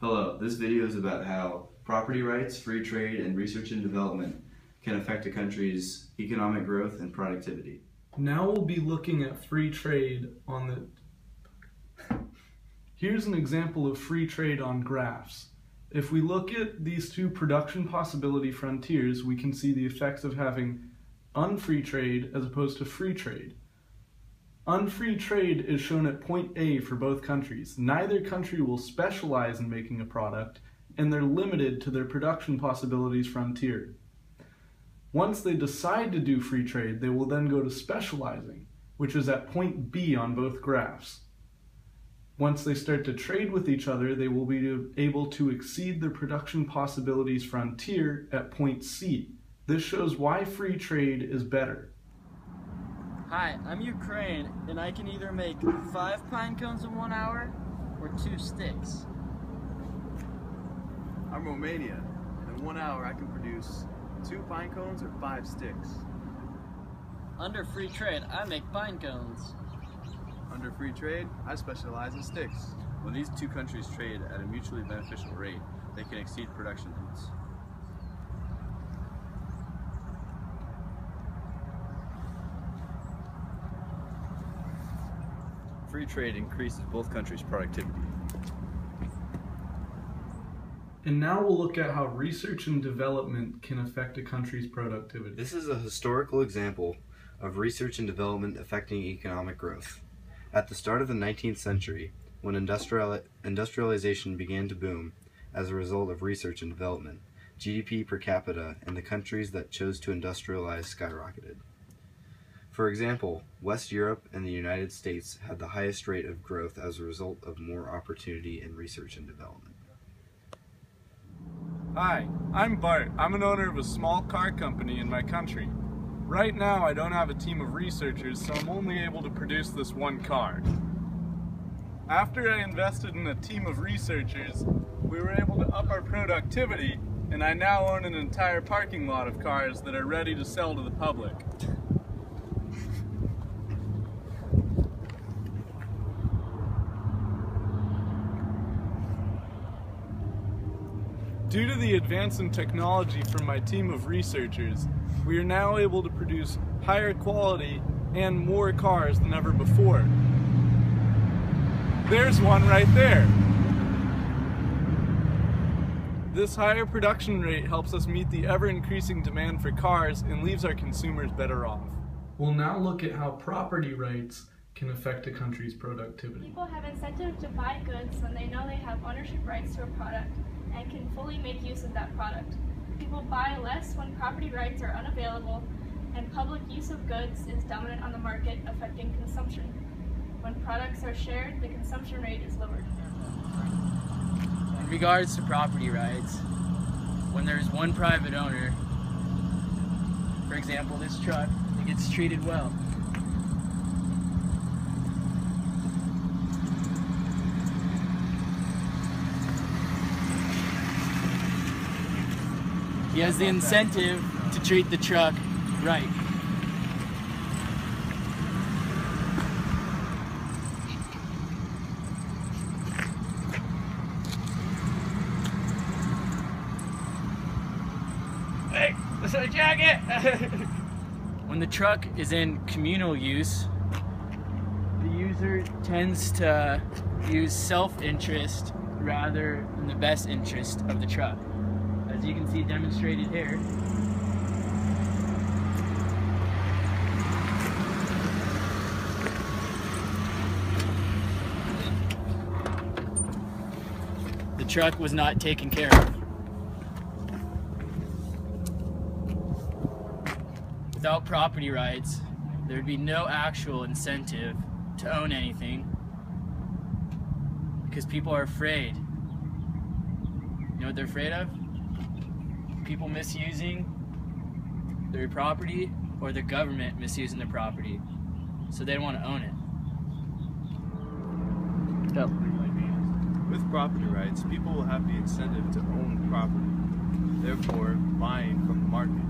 Hello, this video is about how property rights, free trade, and research and development can affect a country's economic growth and productivity. Now we'll be looking at free trade on the... Here's an example of free trade on graphs. If we look at these two production possibility frontiers, we can see the effects of having unfree trade as opposed to free trade. Unfree trade is shown at point A for both countries. Neither country will specialize in making a product, and they're limited to their production possibilities frontier. Once they decide to do free trade, they will then go to specializing, which is at point B on both graphs. Once they start to trade with each other, they will be able to exceed their production possibilities frontier at point C. This shows why free trade is better. Hi, I'm Ukraine, and I can either make 5 pine cones in 1 hour or 2 sticks. I'm Romania, and in 1 hour I can produce 2 pine cones or 5 sticks. Under free trade, I make pine cones. Under free trade, I specialize in sticks. When these two countries trade at a mutually beneficial rate, they can exceed production limits. Free trade increases both countries' productivity. And now we'll look at how research and development can affect a country's productivity. This is a historical example of research and development affecting economic growth. At the start of the 19th century, when industrialization began to boom as a result of research and development, GDP per capita in the countries that chose to industrialize skyrocketed. For example, West Europe and the United States had the highest rate of growth as a result of more opportunity in research and development. Hi, I'm Bart. I'm an owner of a small car company in my country. Right now I don't have a team of researchers, so I'm only able to produce this one car. After I invested in a team of researchers, we were able to up our productivity, and I now own an entire parking lot of cars that are ready to sell to the public. Due to the advance in technology from my team of researchers, we are now able to produce higher quality and more cars than ever before. There's one right there. This higher production rate helps us meet the ever-increasing demand for cars and leaves our consumers better off. We'll now look at how property rights can affect a country's productivity. People have incentive to buy goods when they know they have ownership rights to a product and can fully make use of that product. People buy less when property rights are unavailable and public use of goods is dominant on the market, affecting consumption. When products are shared, the consumption rate is lowered. In regards to property rights, when there is one private owner, for example this truck, it gets treated well. He has the incentive to treat the truck right. Hey, that's my jacket! When the truck is in communal use, the user tends to use self-interest rather than the best interest of the truck. As you can see demonstrated here. The truck was not taken care of. Without property rights, there would be no actual incentive to own anything because people are afraid. You know what they're afraid of? People misusing their property or the government misusing their property. So they don't want to own it. Go. With property rights, people will have the incentive to own property, therefore buying from the market.